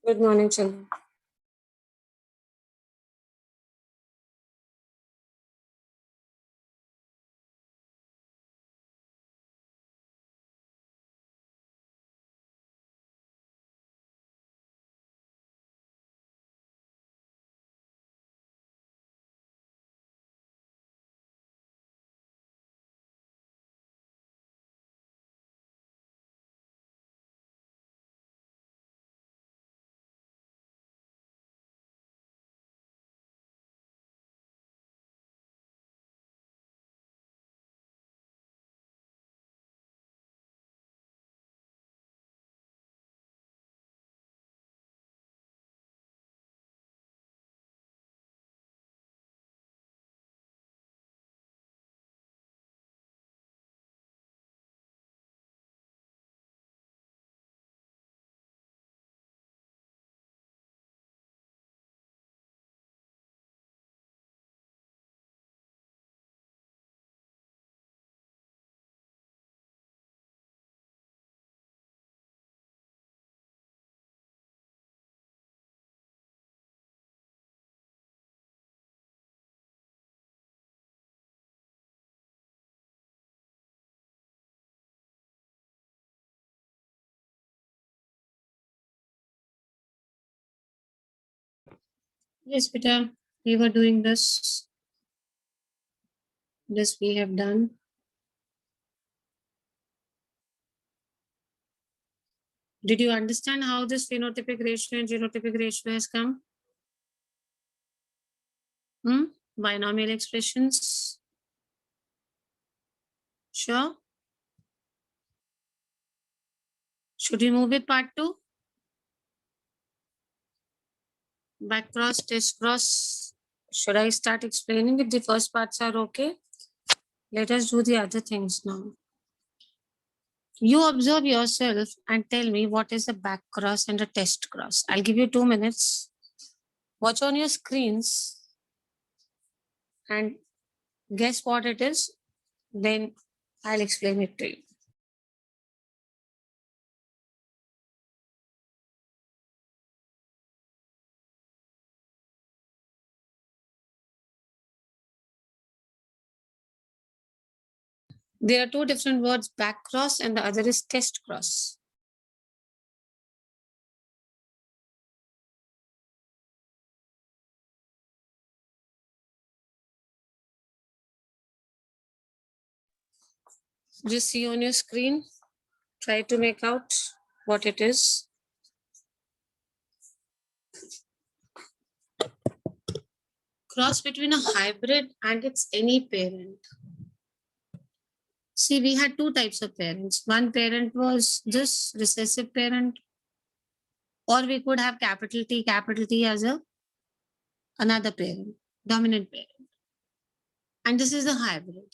Good morning, children. Yes, beta, we were doing this. This we have done. Did you understand how this phenotypic ratio and genotypic ratio has come? Binomial expressions. Sure. Should we move with part 2? Back cross, test cross. Should I start explaining if the first parts are okay? Let us do the other things now. You observe yourself and tell me what is a back cross and a test cross. I'll give you 2 minutes. Watch on your screens and guess what it is. Then I'll explain it to you. There are two different words, back cross and the other is test cross. Just see on your screen, try to make out what it is. Cross between a hybrid and its any parent. See, we had two types of parents. One parent was this recessive parent, or we could have capital T as another parent, dominant parent. And this is a hybrid.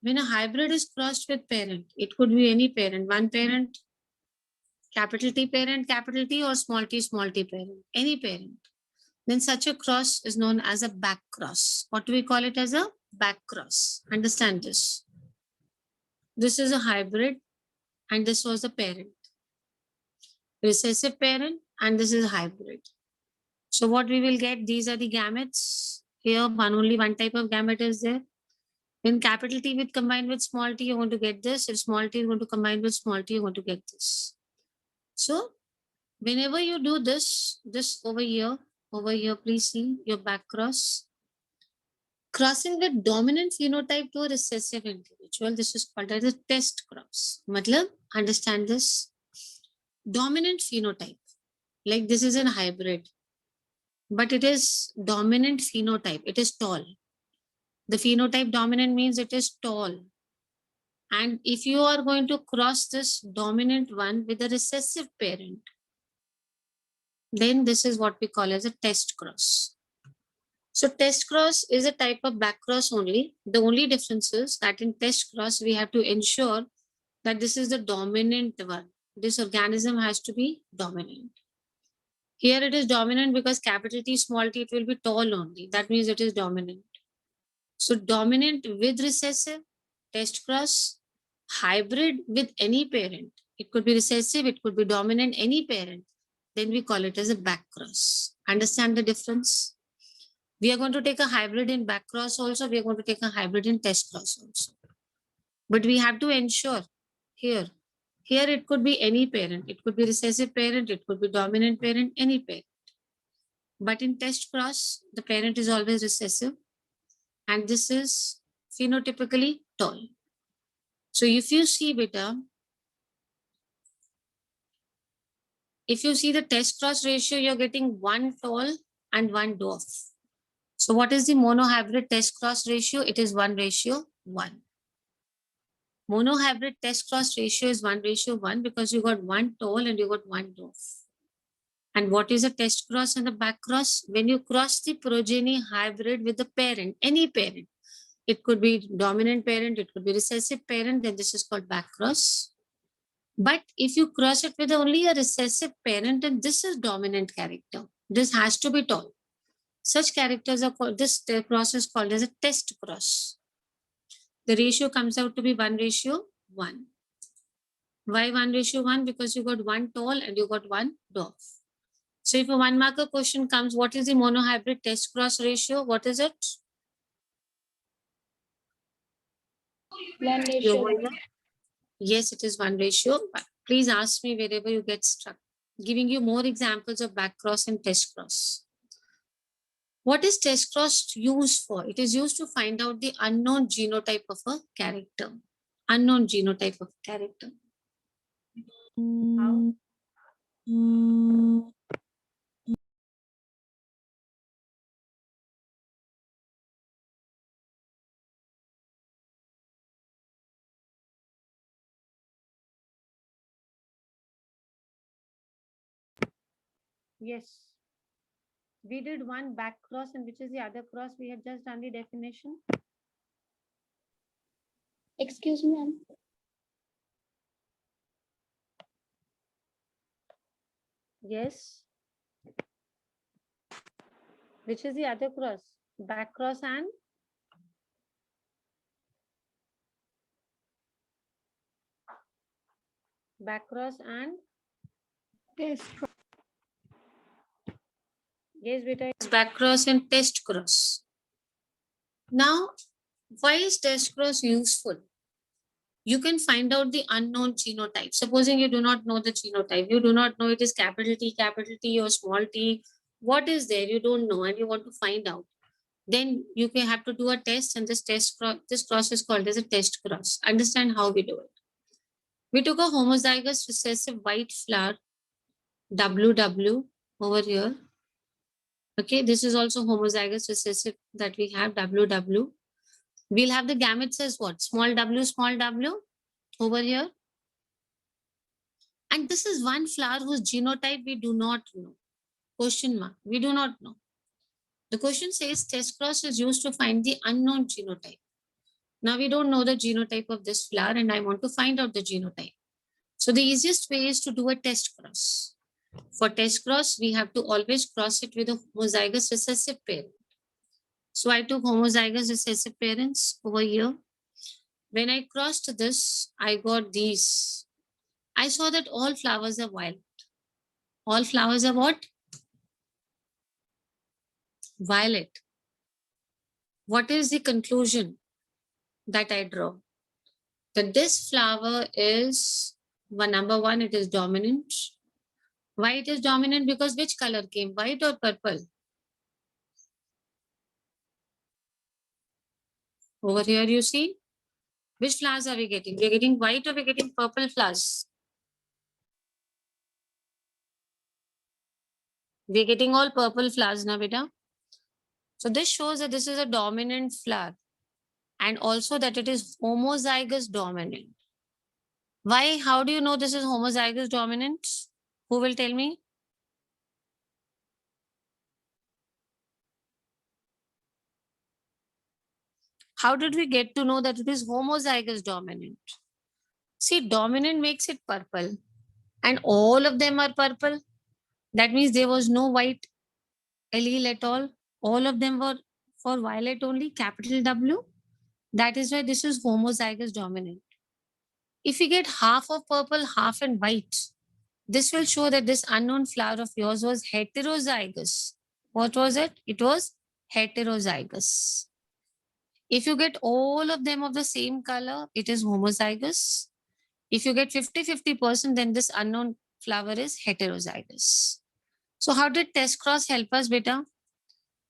When a hybrid is crossed with parent, it could be any parent, one parent, capital T, or small t parent, any parent. Then such a cross is known as a back cross. What do we call it as a back cross? Understand this. This is a hybrid and this was the parent. Recessive parent and this is hybrid. So what we will get, these are the gametes. Here only one type of gamete is there. When capital T with combined with small t, you're going to get this. If small t is going to combine with small t, you're going to get this. So whenever you do this over here, please see your back cross. Crossing the dominant phenotype to a recessive individual, this is called as a test cross. Matlab, understand this. Dominant phenotype, like this is a hybrid, but it is dominant phenotype. It is tall. The phenotype dominant means it is tall. And if you are going to cross this dominant one with a recessive parent, then this is what we call as a test cross. So test cross is a type of back cross only. The only difference is that in test cross, we have to ensure that this is the dominant one. This organism has to be dominant. Here it is dominant because capital T, small t, it will be tall only. That means it is dominant. So dominant with recessive, test cross, hybrid with any parent. It could be recessive, it could be dominant, any parent. then we call it as a back cross. Understand the difference? We are going to take a hybrid in back cross also. We are going to take a hybrid in test cross also. But we have to ensure here. Here it could be any parent. It could be recessive parent. It could be dominant parent, any parent. But in test cross, the parent is always recessive. And this is phenotypically tall. So if you see beta, if you see the test cross ratio, you're getting one tall and one dwarf. So what is the monohybrid test cross ratio? It is 1:1. Monohybrid test cross ratio is 1:1 because you got one tall and you got one dwarf. And what is a test cross and a back cross? When you cross the progeny hybrid with the parent, any parent, it could be dominant parent, it could be recessive parent, then this is called back cross. But if you cross it with only a recessive parent, then this is dominant character. This has to be tall. Such characters are called, this cross is called as a test cross. The ratio comes out to be 1:1. Why 1:1? Because you got one tall and you got one dwarf. So if a one marker question comes, what is the monohybrid test cross ratio? What is it? 1:1. Yes, it is 1:1. Please ask me wherever you get stuck. Giving you more examples of back cross and test cross. What is test cross used for? It is used to find out the unknown genotype of a character. Unknown genotype of character. How? Yes. We did one back cross, and which is the other cross? We had just done the definition. Excuse me, ma'am. Yes. Which is the other cross? Back cross and back cross and Test. yes, beta, it's back cross and test cross. Now, why is test cross useful? You can find out the unknown genotype. Supposing you do not know the genotype, you do not know it is capital T or small t. What is there? You don't know and you want to find out. Then you can have to do a test, and this cross is called as a test cross. Understand how we do it. We took a homozygous recessive white flower, WW, over here. Okay, this is also homozygous recessive that we have, WW. We'll have the gametes as what? Small w over here. And this is one flower whose genotype we do not know. Question mark. We do not know. The question says test cross is used to find the unknown genotype. Now we don't know the genotype of this flower and I want to find out the genotype. So the easiest way is to do a test cross. For test cross, we have to always cross it with a homozygous recessive parent. So I took homozygous recessive parents over here. When I crossed this, I got these. I saw that all flowers are violet. All flowers are what? Violet. What is the conclusion that I draw? That this flower is, number one, it is dominant. Why it is dominant? Because which color came, white or purple? Over here you see, which flowers are we getting? We're getting white or we're getting purple flowers? We're getting all purple flowers now, beta. So this shows that this is a dominant flower and also that it is homozygous dominant. Why? How do you know this is homozygous dominant? Who will tell me? How did we get to know that it is homozygous dominant? See, dominant makes it purple and all of them are purple. That means there was no white allele at all. All of them were for violet only, capital W. That is why this is homozygous dominant. If we get half of purple, half in white, This will show that this unknown flower of yours was heterozygous. What was it? It was heterozygous. If you get all of them of the same color, it is homozygous. If you get 50-50%, then this unknown flower is heterozygous. So how did test cross help us, beta?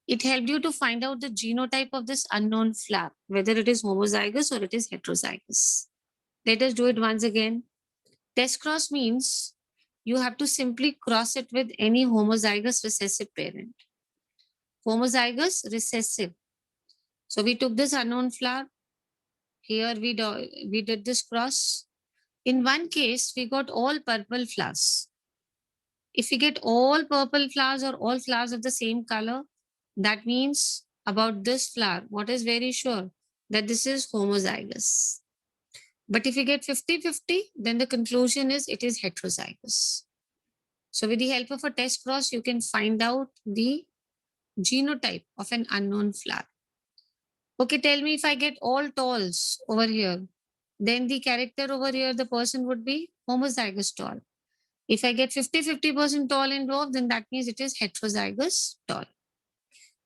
It helped you to find out the genotype of this unknown flower, whether it is homozygous or it is heterozygous. Let us do it once again. Test cross means you have to simply cross it with any homozygous recessive parent. Homozygous recessive. So we took this unknown flower. Here we did this cross. In one case, we got all purple flowers. If we get all purple flowers or all flowers of the same color, that means about this flower, what is very sure? That this is homozygous. But if you get 50-50, then the conclusion is it is heterozygous. So with the help of a test cross, you can find out the genotype of an unknown flower. Okay, tell me if I get all talls over here, then the character over here, the person would be homozygous tall. If I get 50-50% tall involved, then that means it is heterozygous tall.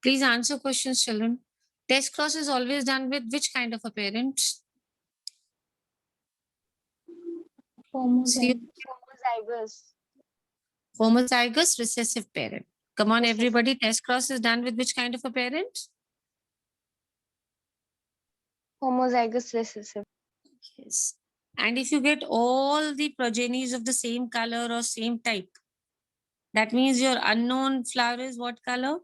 Please answer questions, children. Test cross is always done with which kind of a parent? Homozygous. Homozygous recessive parent. Come on, Recessive. everybody. Test cross is done with which kind of a parent? Homozygous recessive. Yes. And if you get all the progenies of the same color or same type, that means your unknown flower is what color?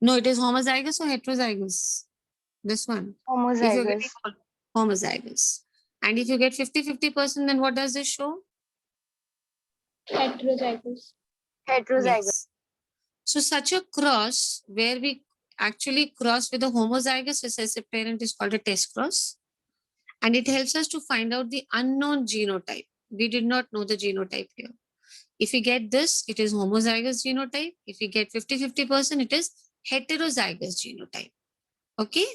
No, it is homozygous or heterozygous? This one. If you get Homozygous. homozygous. And if you get 50-50%, then what does this show? Heterozygous. Yes. So such a cross where we actually cross with a homozygous recessive parent is called a test cross. And it helps us to find out the unknown genotype. We did not know the genotype here. If we get this, it is homozygous genotype. If we get 50-50%, it is heterozygous genotype. Okay.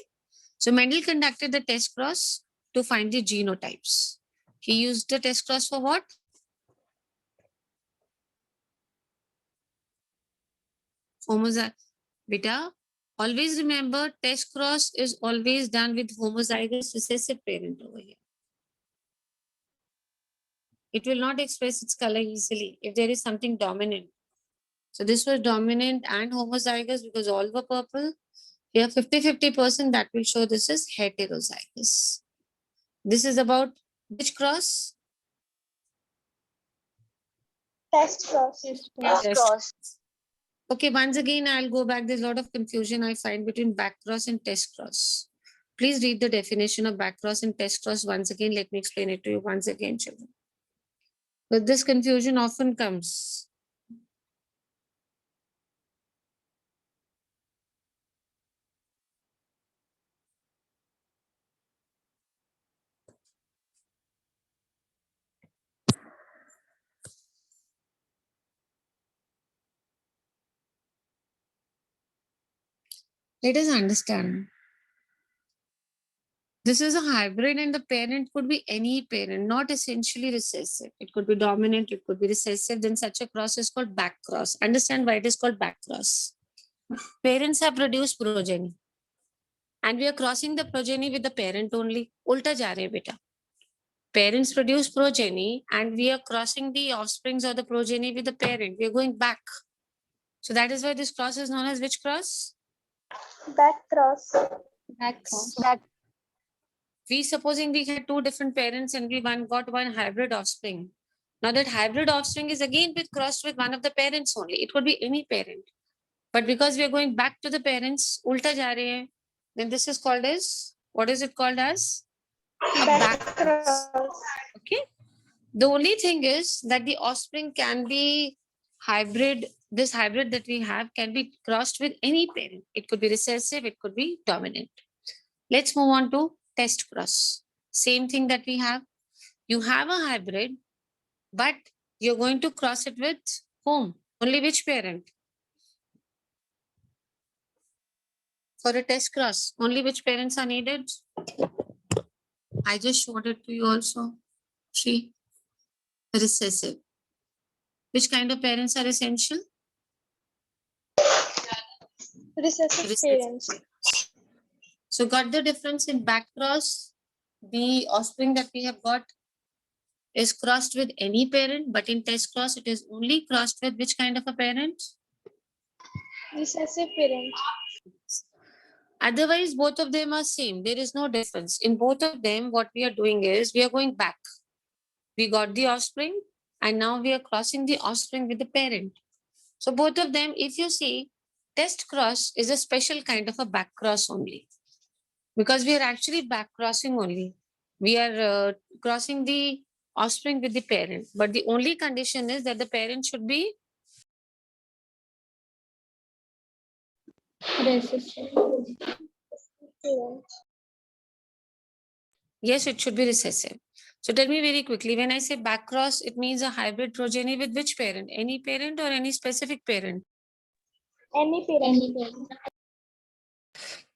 So Mendel conducted the test cross to find the genotypes. He used the test cross for what? Homozygous. Beta, always remember test cross is always done with homozygous recessive parent over here. It will not express its color easily if there is something dominant. So this was dominant and homozygous because all were purple. Here 50-50%, that will show this is heterozygous. This is about which cross? Test cross. Test cross. Okay, once again, I'll go back. There's a lot of confusion I find between back cross and test cross. Please read the definition of back cross and test cross once again. Let me explain it to you once again, children. But this confusion often comes. Let us understand. This is a hybrid and the parent could be any parent, not essentially recessive. It could be dominant, it could be recessive. Then such a cross is called back cross. Understand why it is called back cross. Parents have produced progeny. And we are crossing the progeny with the parent only. Ulta ja rahe beta. Parents produce progeny and we are crossing the offsprings of the progeny with the parent. We are going back. So that is why this cross is known as which cross? Back cross. Back cross. We supposing we had two different parents and we got one hybrid offspring. Now that hybrid offspring is again crossed with one of the parents only. It could be any parent. But because we are going back to the parents, ulta ja rahe hai, then this is called as, what is it called as? A back cross. Okay. The only thing is that the offspring can be hybrid. This hybrid that we have can be crossed with any parent. It could be recessive, it could be dominant. Let's move on to test cross. Same thing that we have. You have a hybrid, but you're going to cross it with whom? Only which parent? For a test cross, only which parents are needed? I just showed it to you also. See, recessive. Which kind of parents are essential? Recessive Recessive parents. parents. So got the difference in back cross? The offspring that we have got is crossed with any parent, but in test cross, it is only crossed with which kind of a parent? Recessive parents. Otherwise, both of them are same. There is no difference. In both of them, what we are doing is we are going back. We got the offspring and now we are crossing the offspring with the parent. So both of them, if you see, test cross is a special kind of a back cross only because we are actually back crossing only. We are crossing the offspring with the parent, but the only condition is that the parent should be Recessive parents. yes, it should be recessive. So tell me very quickly, when I say back cross, it means a hybrid progeny with which parent? Any parent or any specific parent? Any parent.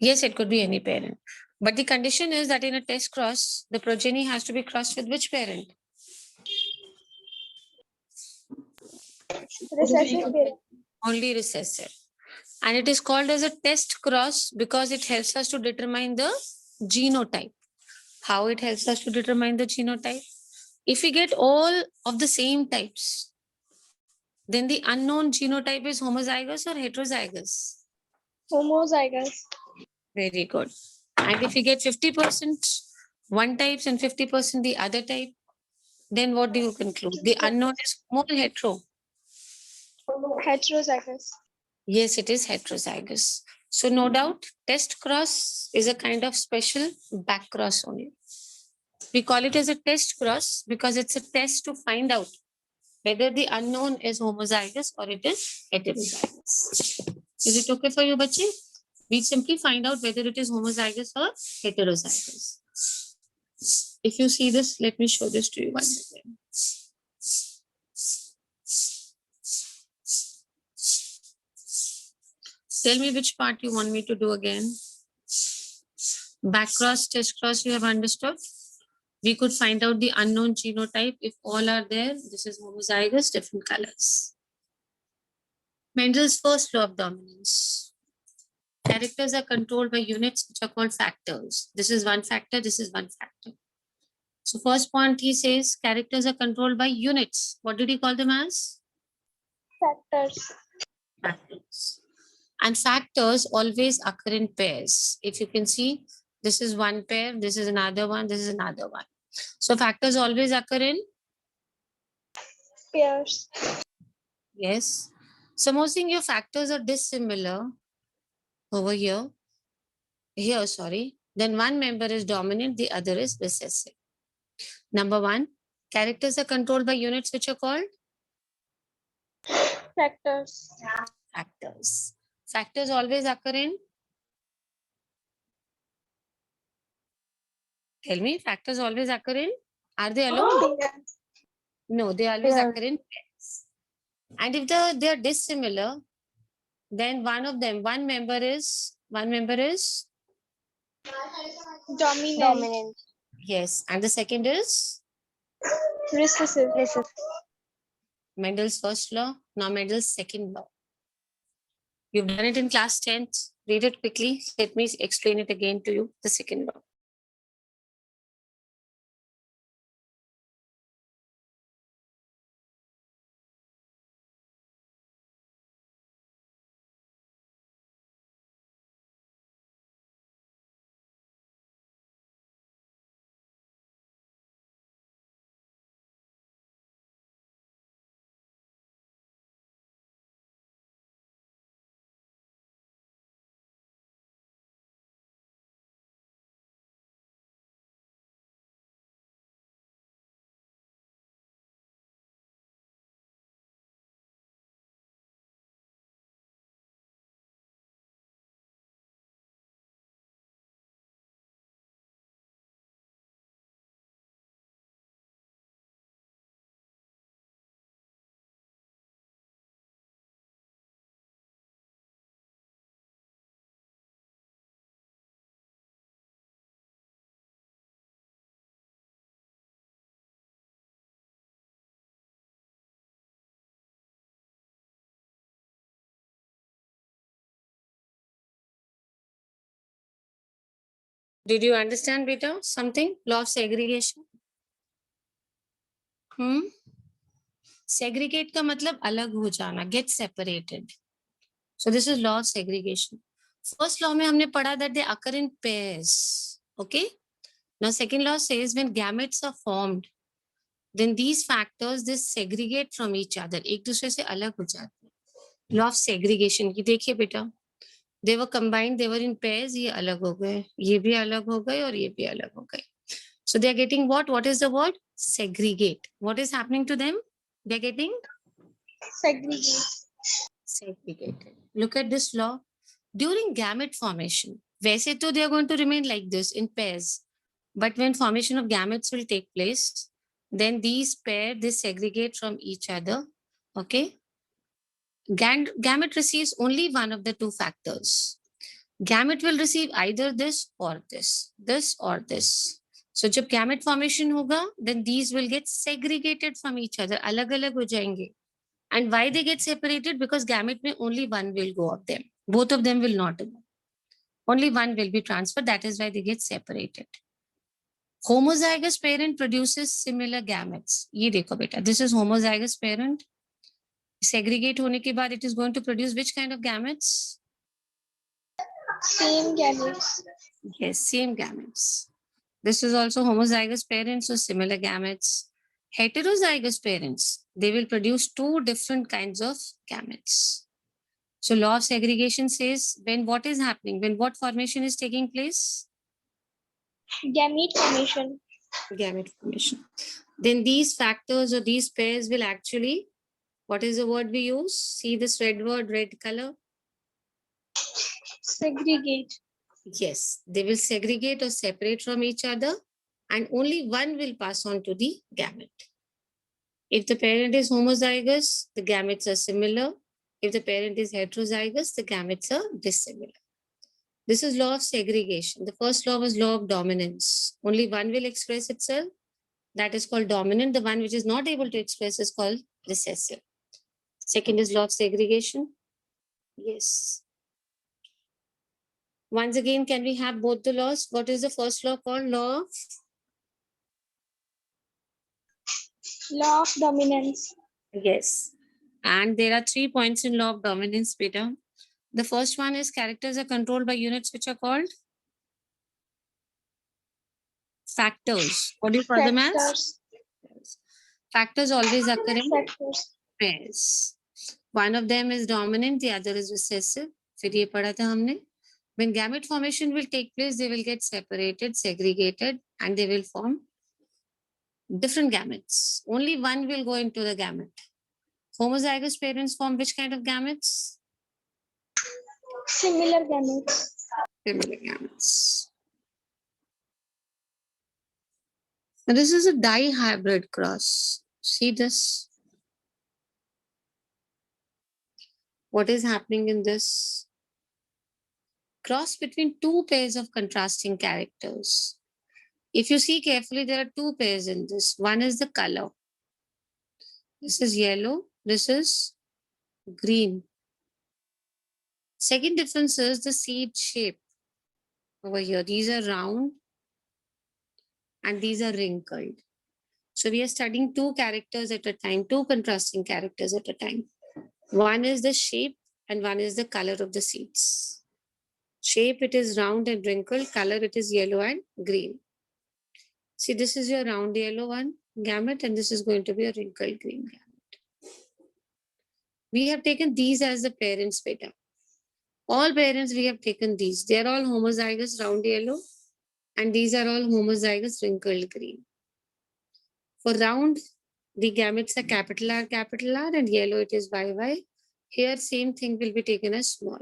Yes, it could be any parent. But the condition is that in a test cross, the progeny has to be crossed with which parent? Recessive parents. Only recessive. And it is called as a test cross because it helps us to determine the genotype. How it helps us to determine the genotype? If we get all of the same types, then the unknown genotype is homozygous or heterozygous. Homozygous. Very good. And if we get 50% one types and 50% the other type, then what do you conclude? The unknown is homo or hetero? Heterozygous. Yes, it is heterozygous. So no doubt, test cross is a kind of special back cross only. We call it as a test cross because it's a test to find out whether the unknown is homozygous or it is heterozygous. Is it okay for you, Bachi? We simply find out whether it is homozygous or heterozygous. If you see this, let me show this to you once again. Tell me which part you want me to do again. Back cross, test cross, you have understood. We could find out the unknown genotype. If all are there, this is homozygous, different colors. Mendel's first law of dominance. Characters are controlled by units which are called factors. This is one factor, this is one factor. So first point he says characters are controlled by units. What did he call them as? Factors. Factors. And factors always occur in pairs. If you can see, this is one pair, this is another one, this is another one. So factors always occur in Pairs. yes. Supposing your factors are dissimilar over here, sorry, then one member is dominant, the other is recessive. Number one, characters are controlled by units which are called Factors. factors. Factors always occur in, tell me, factors always occur in, are they alone? No, they always Yeah. occur in pairs. And if they are dissimilar, then one of them, one member is Dominant. yes, and the second is Recessive. Mendel's first law, now Mendel's second law. You've done it in class 10th. Read it quickly. Let me explain it again to you, the second law. Did you understand beta something? Law of segregation? Segregate का मतलब अलग हो जाना, get separated. So this is law of segregation. First law में हमने पढ़ा that they occur in pairs. Okay. Now second law says when gametes are formed, then these factors they segregate from each other. एक दूसरे से अलग हो जाते हैं. Law of segregation की देखिए बेटा. They were combined, they were in pairs, ये अलग हो गए, ये भी अलग हो गए और ये भी अलग हो गए. So they are getting what? What is the word? Segregate. What is happening to them? They are getting Segregate. segregated. Look at this law. During gamete formation, वैसे तो they are going to remain like this in pairs. But when formation of gametes will take place, then these pair, they segregate from each other. Okay. Gamete receives only one of the two factors. Gamete will receive either this or this or this. So जब gamete formation होगा, then these will get segregated from each other. अलग अलग हो जाएंगे. And why they get separated? Because gamete में only one will go of them. Both of them will not go. Only one will be transferred. That is why they get separated. Homozygous parent produces similar gametes. ये देखो बेटा, this is homozygous parent. Segregate होने के बाद it is going to produce which kind of gametes? Same gametes. Yes, same gametes. This is also homozygous parents, so similar gametes. Heterozygous parents, they will produce two different kinds of gametes. So law of segregation says when what is happening, when what formation is taking place? Gamete formation. Gamete formation. Then these factors or these pairs will actually, what is the word we use? See this red word, red color? Segregate. Yes, they will segregate or separate from each other and only one will pass on to the gamete. If the parent is homozygous, the gametes are similar. If the parent is heterozygous, the gametes are dissimilar. This is law of segregation. The first law was law of dominance. Only one will express itself. That is called dominant. The one which is not able to express is called recessive. Second is law of segregation. Yes. Once again, can we have both the laws? What is the first law called? Law of? Law of dominance. Yes. And there are 3 points in law of dominance, beta. The first one is characters are controlled by units which are called factors. What do you call them as? Factors. Factors always occur in Factors. pairs. One of them is dominant, the other is recessive. फिर ये पढ़ा था हमने. When gamete formation will take place, they will get separated, segregated, and they will form different gametes. Only one will go into the gamete. Homozygous parents form which kind of gametes? Similar gametes. Similar gametes. Now this is a dihybrid cross. See this? What is happening in this? Cross between two pairs of contrasting characters. If you see carefully, there are two pairs in this. One is the color. This is yellow. This is green. Second difference is the seed shape. Over here, these are round and these are wrinkled. So we are studying two characters at a time, two contrasting characters at a time. One is the shape and one is the color of the seeds. Shape, it is round and wrinkled. Color, it is yellow and green. See, this is your round yellow one gamete and this is going to be a wrinkled green gamete. We have taken these as the parents' beta. All parents, we have taken these. They are all homozygous round yellow and these are all homozygous wrinkled green. For round, the gametes are capital R, and yellow it is YY. Here, same thing will be taken as small.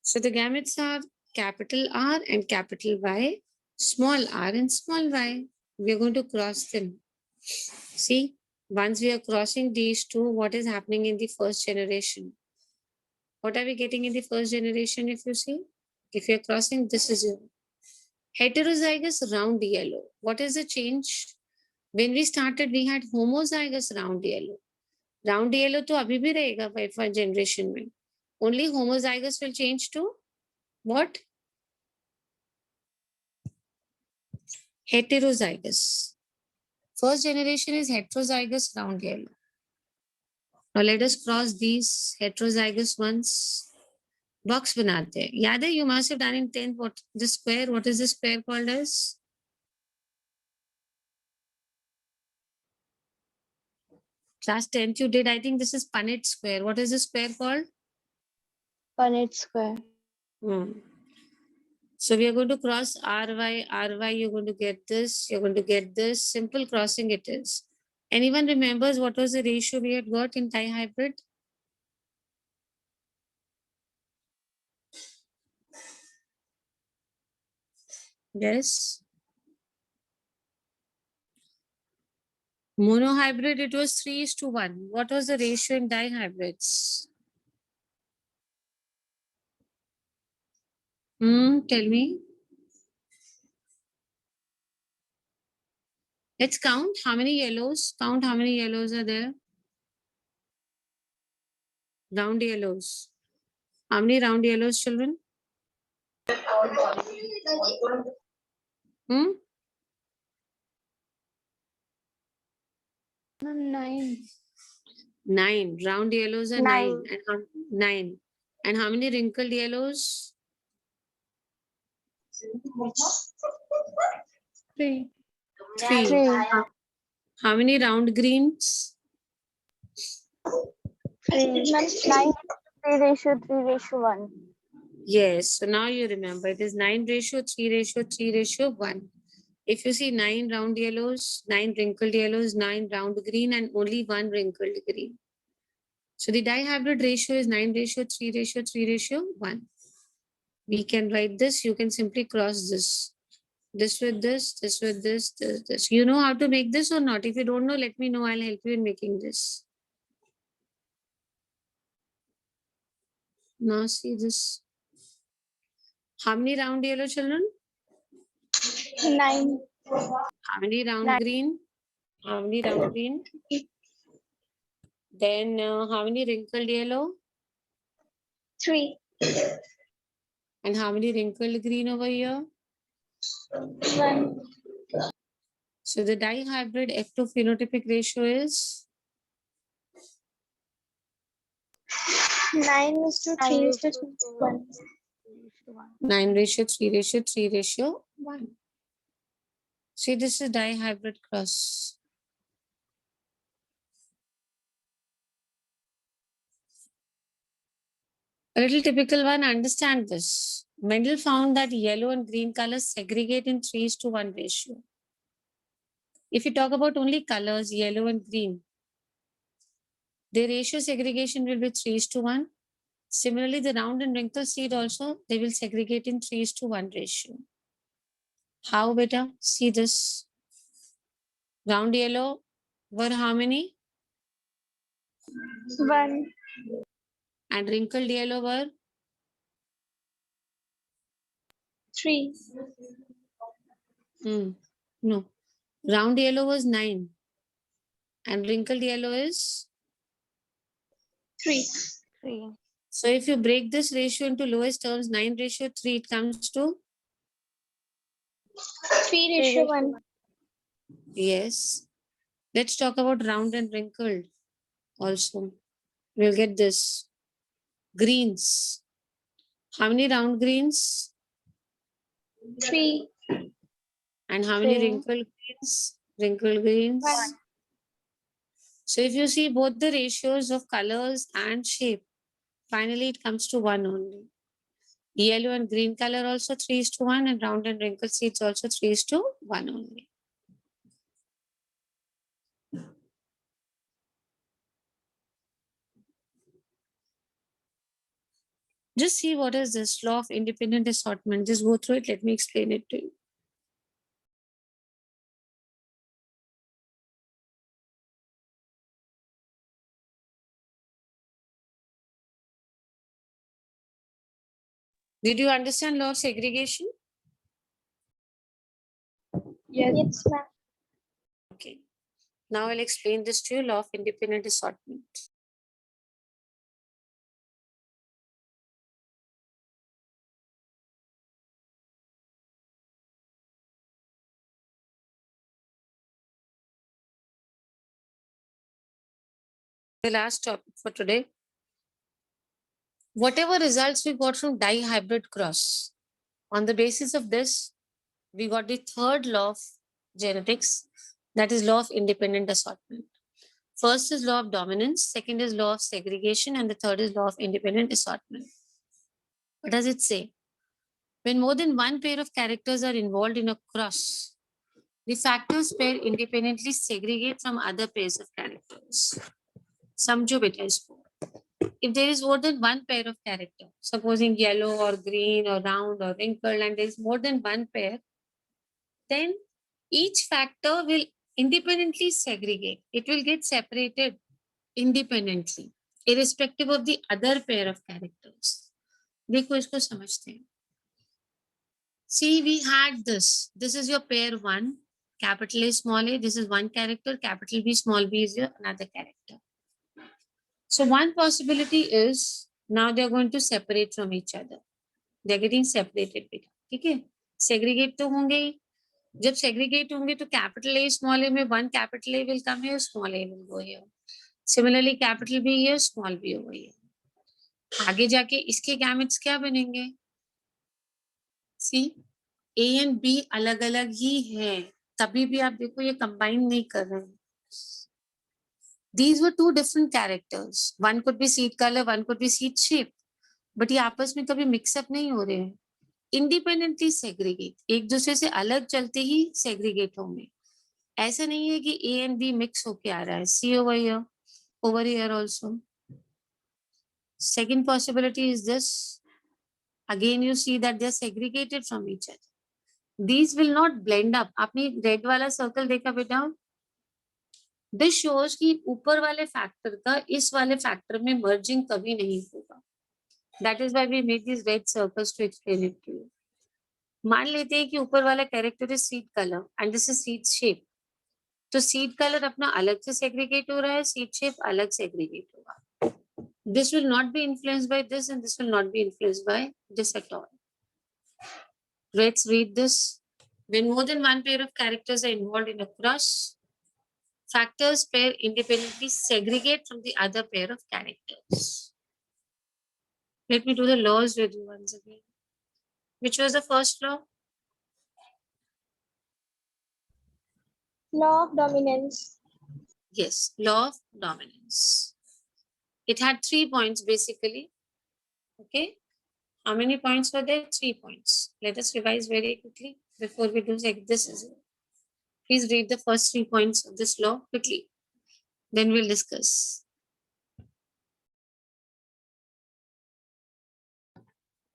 So the gametes are capital R and capital Y, small r and small y. We are going to cross them. See, once we are crossing these two, what is happening in the first generation? What are we getting in the first generation if you see? If you're crossing, this is your heterozygous round yellow. What is the change? When we started, we had homozygous round yellow. Round yellow to abhi bhi rahega by first generation mein. Only homozygous will change to what? Heterozygous. First generation is heterozygous round yellow. Now let us cross these heterozygous ones. Box banate हैं. याद है, you must have done in 10th what the square. What is the square called as? Class 10th you did. I think this is Punnett square. What is the square called? Punnett square. So we are going to cross RY, RY, you're going to get this, you're going to get this. Simple crossing it is. Anyone remembers what was the ratio we had got in dihybrid? Yes. Monohybrid, it was 3:1. What was the ratio in dihybrids? Tell me. Let's count how many yellows. Count how many yellows are there. Round yellows. How many round yellows, children? Hmm? 9. 9. Round yellows are 9. And 9. And how many wrinkled yellows? 3. 3. 3. How many round greens? 3. 9. 3:3:1. Yes. So now you remember it is 9:3:3:1. If you see 9 round yellows, 9 wrinkled yellows, 9 round green, and only 1 wrinkled green. So the dihybrid ratio is 9:3:3:1. We can write this. You can simply cross this. This with this, this with this. You know how to make this or not? If you don't know, let me know. I'll help you in making this. Now see this. How many round yellow, children? 9. How many round 9. green? How many round green? Then how many wrinkled yellow? 3. And how many wrinkled green over here? 1. So the dihybrid F2 phenotypic ratio is 9:3:1. 9:3:3:1. See, this is dihybrid cross. A little typical one, understand this. Mendel found that yellow and green colors segregate in 3:1 ratio. If you talk about only colors, yellow and green, the ratio segregation will be 3:1. Similarly, the round and wrinkle seed also, they will segregate in 3:1 ratio. How beta? See this. Round yellow were how many? 1. And wrinkled yellow were 3. no. Round yellow was 9. And wrinkled yellow is 3. so if you break this ratio into lowest terms, 9:3, it comes to 3:1. yes. Let's talk about round and wrinkled also. We'll get this. Greens. How many round greens? 3. And how many 3. wrinkled greens? Wrinkled greens. 1. So if you see both the ratios of colors and shape, finally it comes to 1 only. Yellow and green color also 3:1, and round and wrinkled seeds also 3:1 only. Just see what is this law of independent assortment. Just go through it. Let me explain it to you. Did you understand law of segregation? Yes, ma'am. Okay. Now I'll explain this to you, law of independent assortment. The last topic for today. Whatever results we got from dihybrid cross, on the basis of this, we got the third law of genetics, that is law of independent assortment. First is law of dominance, second is law of segregation, and the third is law of independent assortment. What does it say? When more than one pair of characters are involved in a cross, the factors pair independently segregate from other pairs of characters. समझो बेटा इसको. If there is more than one pair of character, supposing yellow or green or round or wrinkled, and there is more than one pair, then each factor will independently segregate. It will get separated independently, irrespective of the other pair of characters. देखो इसको समझते हैं. See, we had this. This is your pair 1, capital A, small a. This is one character, capital B, small b is your another character. So one possibility is now they are going to separate from each other. They are getting separated. ठीक है? Segregate तो होंगे ही. जब segregate होंगे तो capital A, small a में one capital A will come here, small a will go here. Similarly, capital B here, small b over here. आगे जाके इसके gametes क्या बनेंगे? See, A and B अलग अलग ही है. तभी भी आप देखो ये combine नहीं कर रहे हैं. These were two different characters. One could be seed color, one could be seed shape. But ये आपस में कभी mix up नहीं हो रहे हैं. Independently segregate. एक दूसरे से अलग चलते ही segregate होंगे. ऐसा नहीं है कि A and B mix होके आ रहा है. See over here also. Second possibility is this. Again, you see that they are segregated from each other. These will not blend up. आपने red वाला circle देखा बेटा? This shows कि ऊपर वाले factor का इस वाले factor में merging कभी नहीं होगा. That is why we made these red circles to explain it to you. मान लेते हैं कि ऊपर वाला character is seed color and this is seed shape. तो seed color अपना अलग से segregate हो रहा है, seed shape अलग segregate होगा. This will not be influenced by this and this will not be influenced by this at all. Let's read this. When more than one pair of characters are involved in a cross, factors pair independently segregate from the other pair of characters. Let me do the laws with you once again. Which was the first law? Law of dominance. Yes, law of dominance. It had 3 points basically. Okay. How many points were there? 3 points. Let us revise very quickly before we do this. Please read the first 3 points of this law quickly. Then we'll discuss.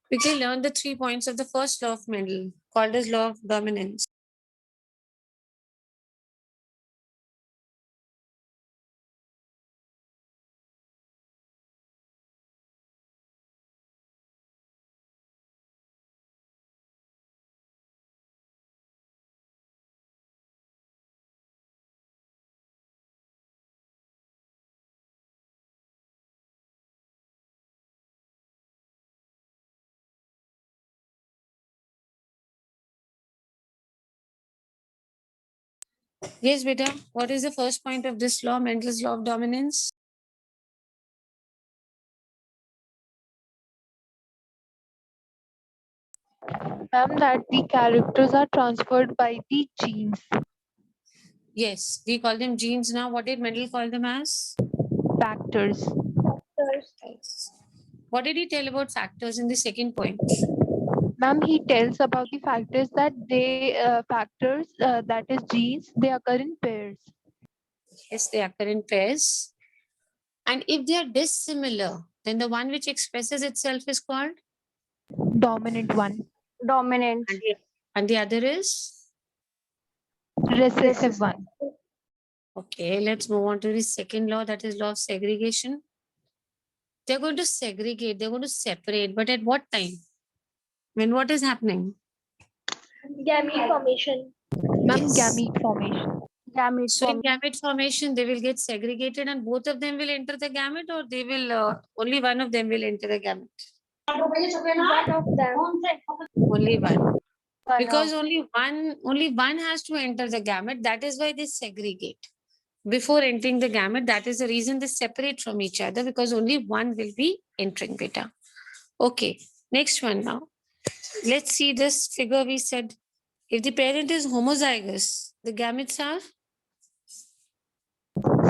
Quickly learn the 3 points of the first law of Mendel, called as law of dominance. Yes, beta. What is the first point of this law, Mendel's law of dominance? That the characters are transferred by the genes. Yes, we call them genes now. What did Mendel call them as? Factors. Factors. What did he tell about factors in the second point? Ma'am, he tells about the factors that that is genes, they occur in pairs. Yes, they occur in pairs. And if they are dissimilar, then the one which expresses itself is called? Dominant one. Dominant. And the other is? Recessive one. Okay, let's move on to the second law, that is law of segregation. They're going to segregate, they're going to separate, but at what time? When what is happening? Gamete formation. Ma'am, Yes. gamete formation. Gamete So in gamete formation, they will get segregated and both of them will enter the gamete, or they will only one of them will enter the gamete? One of them. Only one. Because only one has to enter the gamete. That is why they segregate. before entering the gamete. That is the reason they separate from each other, because only one will be entering beta. Okay, next one now. Let's see this figure. We said if the parent is homozygous, the gametes are?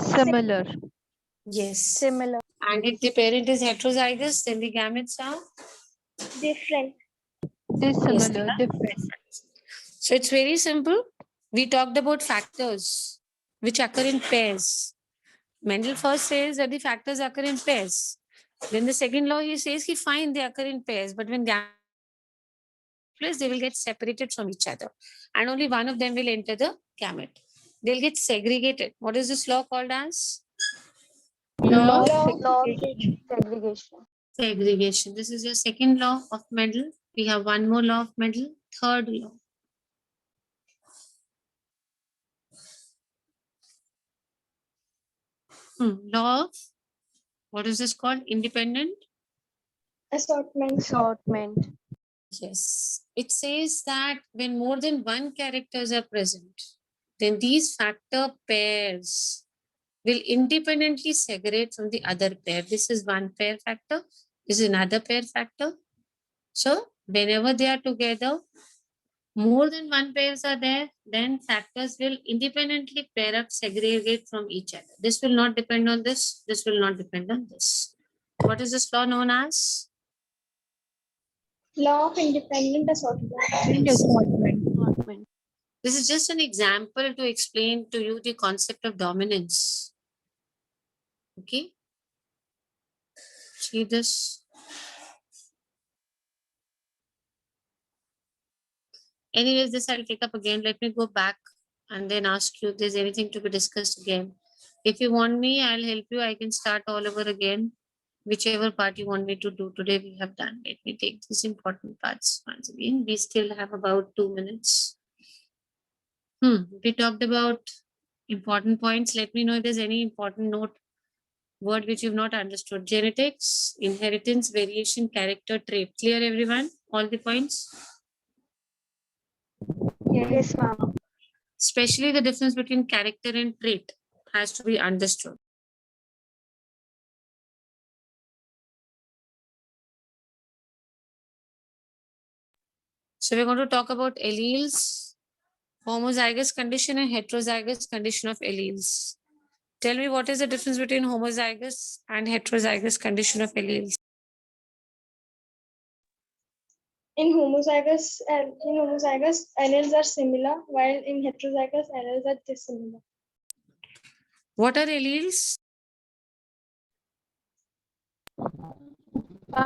Similar. Yes. Similar. And if the parent is heterozygous, then the gametes are? Different. Dissimilar. Different. So it's very simple. We talked about factors which occur in pairs. Mendel first says that the factors occur in pairs. Then the second law, he says he fine, they occur in pairs, but when gametes they will get separated from each other, and only one of them will enter the gamete. They'll get segregated. What is this law called as? Law of Law of segregation. segregation. Segregation. This is your second law of Mendel. We have one more law of Mendel, third law. Law of, what is this called? Independent? Assortment. Assortment. Yes. It says that when more than one characters are present, then these factor pairs will independently segregate from the other pair. This is one pair factor. This is another pair factor. So whenever they are together, more than one pairs are there, then factors will independently pair up, segregate from each other. This will not depend on this. This will not depend on this. What is this law known as? Law of independent assortment. Assortment. This is just an example to explain to you the concept of dominance. Okay. See this. Anyways, this I'll take up again. Let me go back and then ask you if there's anything to be discussed again. If you want me, I'll help you. I can start all over again. Whichever part you want me to do today, we have done. Let me take these important parts once again. We still have about 2 minutes. We talked about important points. Let me know if there's any important note, word which you've not understood. Genetics, inheritance, variation, character, trait. Clear, everyone? All the points? Yes, ma'am. Especially the difference between character and trait has to be understood. So we're going to talk about alleles, homozygous condition and heterozygous condition of alleles. Tell me, what is the difference between homozygous and heterozygous condition of alleles? In homozygous alleles are similar, while in heterozygous alleles are dissimilar. What are alleles?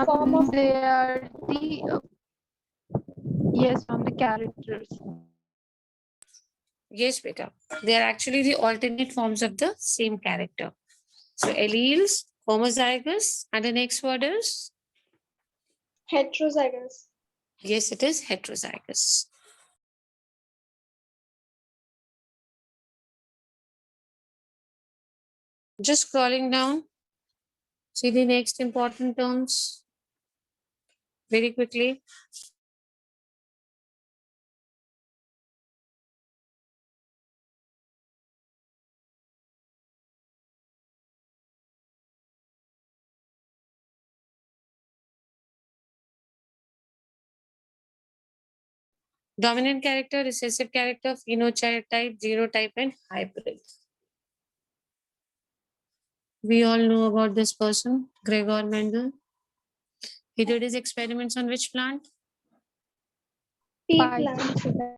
Form of- They are the yes, from the characters. Yes, beta. They are actually the alternate forms of the same character. So alleles, homozygous, and the next word is? Heterozygous. Yes, it is heterozygous. Just scrolling down. See the next important terms very quickly. Dominant character, recessive character, phenotype, genotype, and hybrid. We all know about this person, Gregor Mendel. He did his experiments on which plant? Pea Pie. plant.